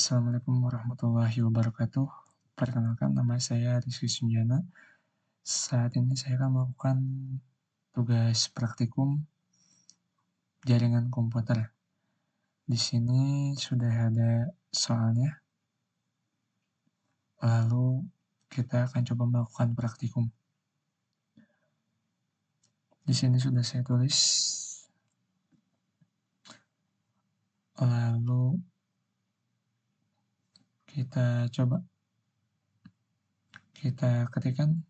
Assalamualaikum warahmatullahi wabarakatuh. Perkenalkan, nama saya Rizky Sunjana. Saat ini saya akan melakukan tugas praktikum jaringan komputer. Di sini sudah ada soalnya, lalu kita akan coba melakukan praktikum. Di sini sudah saya tulis, lalu kita coba kita ketikkan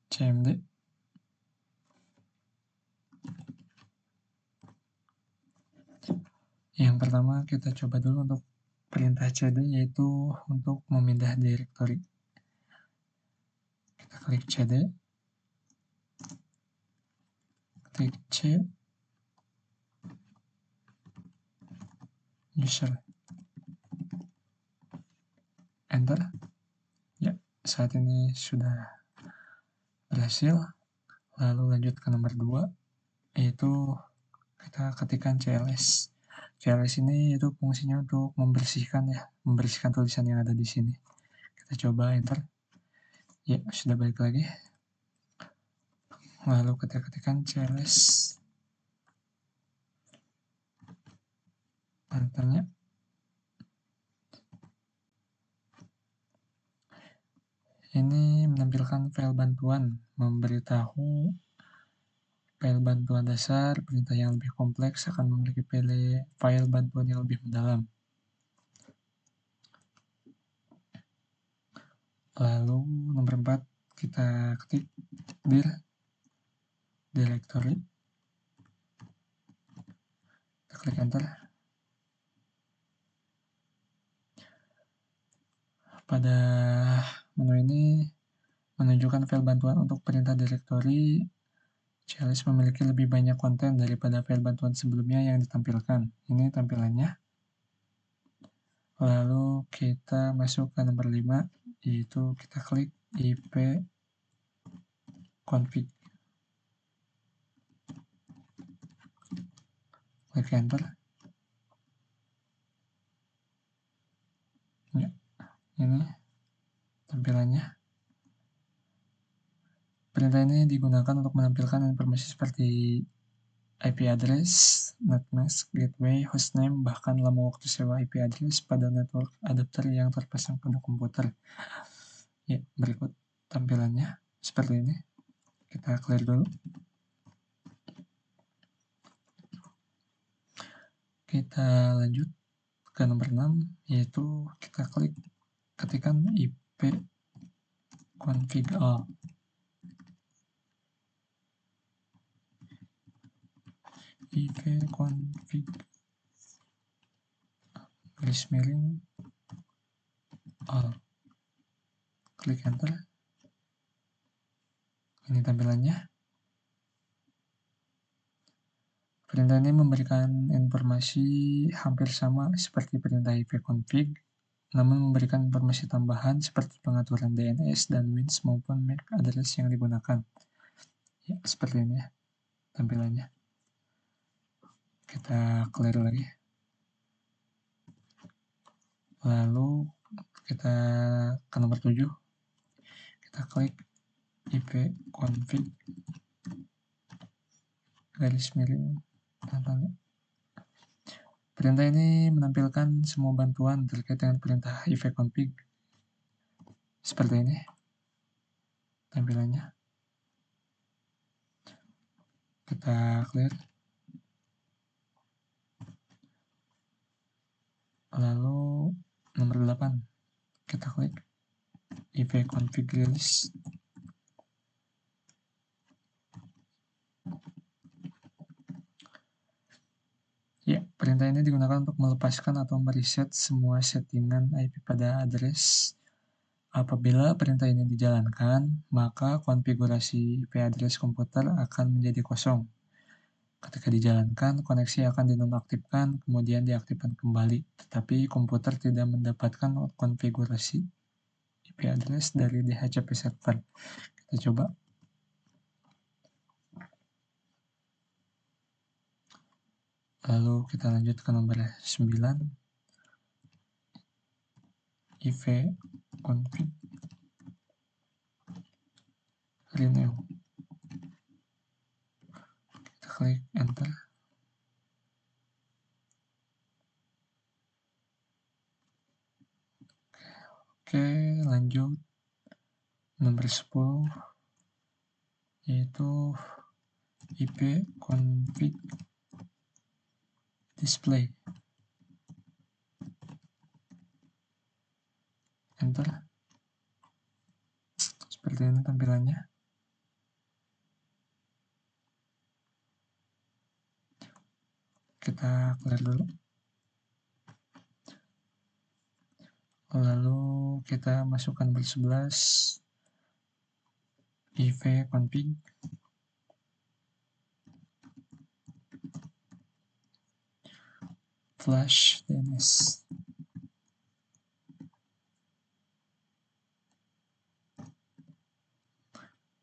CMD. Yang pertama kita coba dulu untuk perintah cd, yaitu untuk memindah directory. Kita klik cd, klik C, user, enter. Ya, saat ini sudah berhasil. Lalu lanjut ke nomor 2, yaitu kita ketikkan cls. Cls ini itu fungsinya untuk membersihkan tulisan yang ada di sini. Kita coba enter. Ya, sudah balik lagi. Lalu kita ketikkan cls, enternya. Ini menampilkan file bantuan, memberitahu file bantuan dasar, perintah yang lebih kompleks akan memiliki file bantuan yang lebih mendalam. Lalu nomor 4 kita ketik dir directory. Kita klik enter. Pada menu ini menunjukkan file bantuan untuk perintah directory. CLS memiliki lebih banyak konten daripada file bantuan sebelumnya yang ditampilkan. Ini tampilannya. Lalu kita masuk ke nomor 5, yaitu kita klik ipconfig. Klik enter. Ya, ini tampilannya. Perintah ini digunakan untuk menampilkan informasi seperti IP address, netmask, gateway, hostname, bahkan lama waktu sewa IP address pada network adapter yang terpasang pada komputer. Ya, berikut tampilannya seperti ini. Kita clear dulu. Kita lanjut ke nomor 6, yaitu kita ketikkan ipconfig all. ipconfig garis miring all. Klik enter. Ini tampilannya. Perintah ini memberikan informasi hampir sama seperti perintah ipconfig, namun memberikan informasi tambahan seperti pengaturan DNS dan WINS maupun MAC address yang digunakan. Ya, seperti ini ya tampilannya. Kita clear lagi. Lalu kita ke nomor 7. Kita klik ipconfig garis miring tampilannya. Perintah ini menampilkan semua bantuan terkait dengan perintah ipconfig. Seperti ini tampilannya. Kita clear. Lalu nomor 8, kita klik ipconfig release. Ya, perintah ini digunakan untuk melepaskan atau mereset semua settingan IP pada address. Apabila perintah ini dijalankan, maka konfigurasi IP address komputer akan menjadi kosong. Ketika dijalankan, koneksi akan dinonaktifkan, kemudian diaktifkan kembali, tetapi komputer tidak mendapatkan konfigurasi IP address dari DHCP server. Kita coba. Lalu kita lanjut ke nomor 9. iv config renew. Kita klik enter. Oke, lanjut. Nomor 10 yaitu ip config display. Enter. Seperti ini tampilannya. Kita clear dulu. Lalu kita masukkan ber11 iv config flash DNS.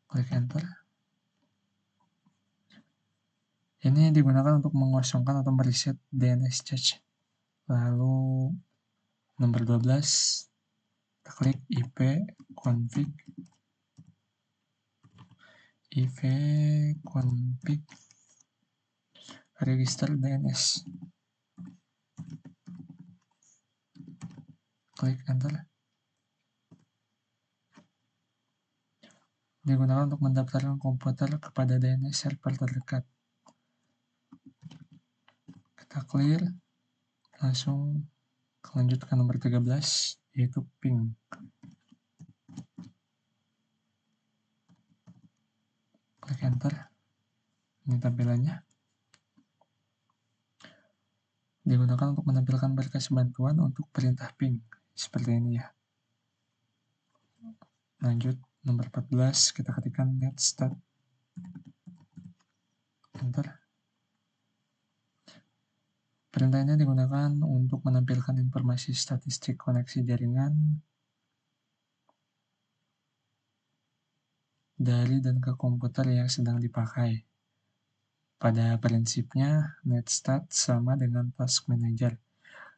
Klik enter. Ini digunakan untuk mengosongkan atau mereset DNS cache. Lalu nomor 12 kita klik ip config register DNS. Klik enter. Digunakan untuk mendaftarkan komputer kepada DNS server terdekat. Kita clear, langsung lanjut ke nomor 13 yaitu ping. Klik enter. Ini tampilannya. Digunakan untuk menampilkan berkas bantuan untuk perintah ping seperti ini ya. Lanjut nomor 14 kita ketikkan netstat. Enter. Perintah ini digunakan untuk menampilkan informasi statistik koneksi jaringan dari dan ke komputer yang sedang dipakai. Pada prinsipnya, netstat sama dengan task manager.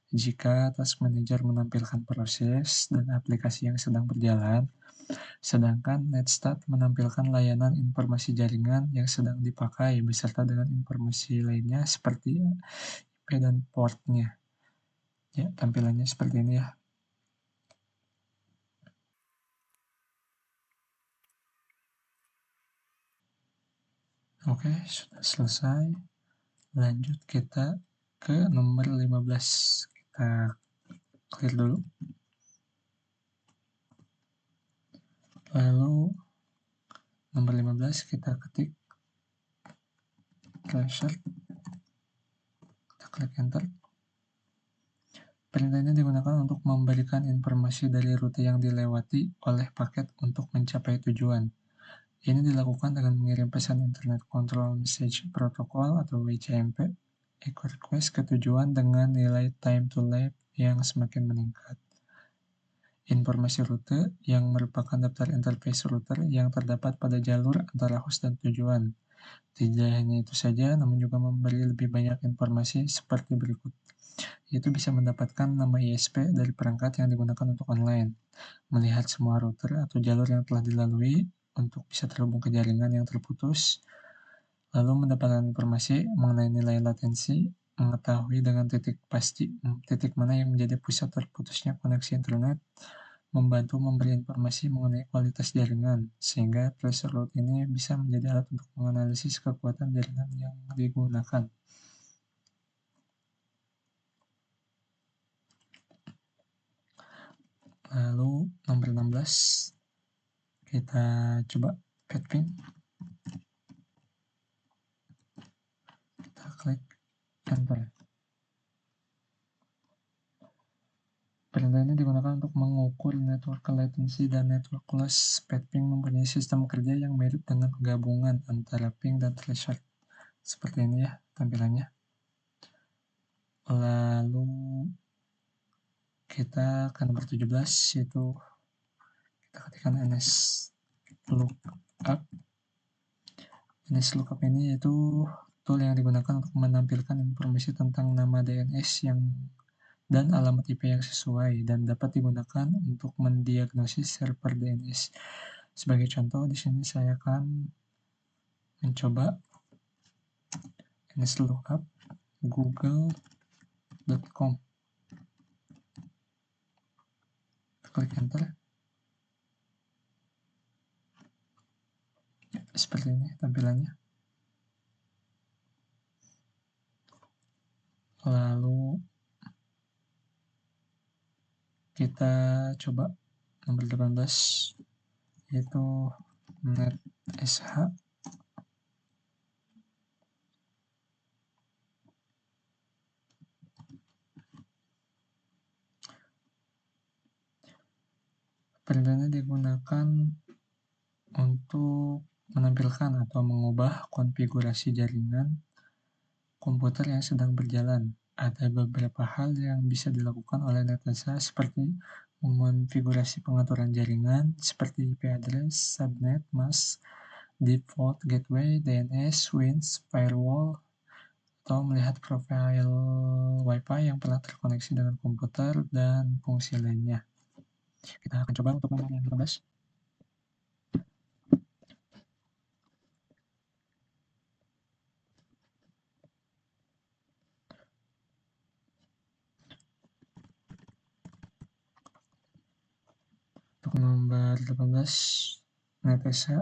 Jika task manager menampilkan proses dan aplikasi yang sedang berjalan, sedangkan netstat menampilkan layanan informasi jaringan yang sedang dipakai beserta dengan informasi lainnya seperti IP dan portnya. Ya, tampilannya seperti ini ya. Oke, sudah selesai. Lanjut kita ke nomor 15. Kita clear dulu. Lalu nomor 15 kita ketik tracer. Kita klik enter. Perintah ini digunakan untuk memberikan informasi dari rute yang dilewati oleh paket untuk mencapai tujuan. Ini dilakukan dengan mengirim pesan Internet Control Message Protocol atau WCMP echo request ke tujuan dengan nilai time to live yang semakin meningkat. Informasi rute yang merupakan daftar interface router yang terdapat pada jalur antara host dan tujuan. Tidak hanya itu saja, namun juga memberi lebih banyak informasi seperti berikut. Yaitu bisa mendapatkan nama ISP dari perangkat yang digunakan untuk online, melihat semua router atau jalur yang telah dilalui untuk bisa terhubung ke jaringan yang terputus, lalu mendapatkan informasi mengenai nilai latensi, mengetahui dengan titik pasti titik mana yang menjadi pusat terputusnya koneksi internet, membantu memberi informasi mengenai kualitas jaringan, sehingga tracer load ini bisa menjadi alat untuk menganalisis kekuatan jaringan yang digunakan. Lalu nomor 16 kita coba petping. Kita klik enter. Perintah ini digunakan untuk mengukur network latency dan network loss. Petping mempunyai sistem kerja yang mirip dengan gabungan antara ping dan tracer. Seperti ini ya tampilannya. Lalu kita ke nomor 17 yaitu kita ketikkan nslookup. Nslookup ini yaitu tool yang digunakan untuk menampilkan informasi tentang nama DNS yang dan alamat IP yang sesuai dan dapat digunakan untuk mendiagnosis server DNS. Sebagai contoh, di sini saya akan mencoba nslookup google.com. Klik enter. Seperti ini tampilannya. Lalu kita coba nomor 18, yaitu NetSH. Perintahnya digunakan untuk menampilkan atau mengubah konfigurasi jaringan komputer yang sedang berjalan. Ada beberapa hal yang bisa dilakukan oleh NetSH seperti mengonfigurasi pengaturan jaringan seperti IP address, subnet, mask, default gateway, DNS, WINS, firewall, atau melihat profil Wi-Fi yang pernah terkoneksi dengan komputer dan fungsi lainnya. Kita akan coba untuk nomor yang 15. Untuk nomor 18, NetSH,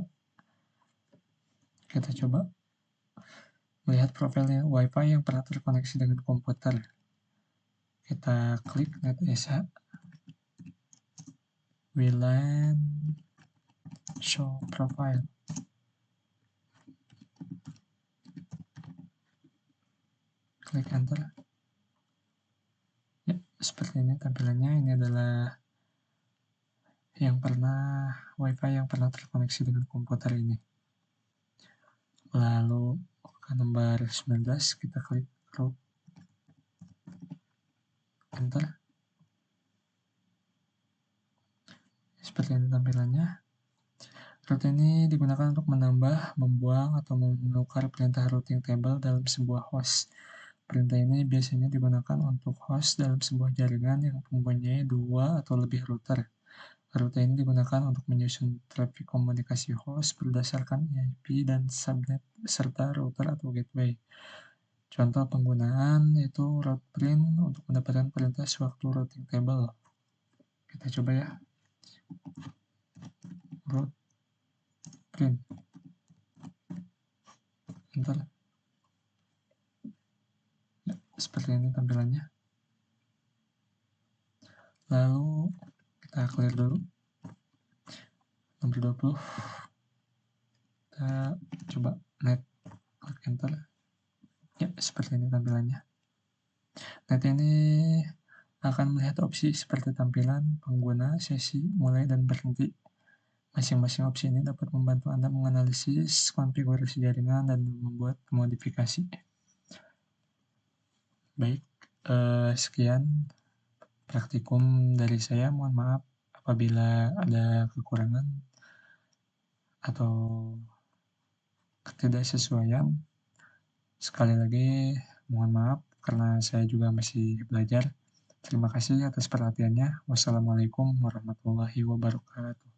kita coba melihat profilnya Wi-Fi yang pernah terkoneksi dengan komputer. Kita klik NetSH, WLAN show profile. Klik enter. Ya, seperti ini tampilannya. Ini adalah Wi-Fi yang pernah terkoneksi dengan komputer ini. Lalu ke nomor 19, kita klik root, enter. Seperti ini tampilannya. Root ini digunakan untuk menambah, membuang, atau menukar perintah routing table dalam sebuah host. Perintah ini biasanya digunakan untuk host dalam sebuah jaringan yang mempunyai 2 atau lebih router. Rute ini digunakan untuk menyusun trafik komunikasi host berdasarkan IP dan subnet serta router atau gateway. Contoh penggunaan yaitu route print untuk mendapatkan perintah sewaktu routing table. Kita coba ya. Route print. Enter. Ya, seperti ini tampilannya. Lalu kita clear dulu. Nomor 20. Kita coba net. Klik enter. Ya, seperti ini tampilannya. Net ini akan melihat opsi seperti tampilan, pengguna, sesi, mulai, dan berhenti. Masing-masing opsi ini dapat membantu Anda menganalisis konfigurasi jaringan dan membuat modifikasi. Baik, sekian praktikum dari saya. Mohon maaf apabila ada kekurangan atau ketidaksesuaian. Sekali lagi mohon maaf karena saya juga masih belajar. Terima kasih atas perhatiannya. Wassalamualaikum warahmatullahi wabarakatuh.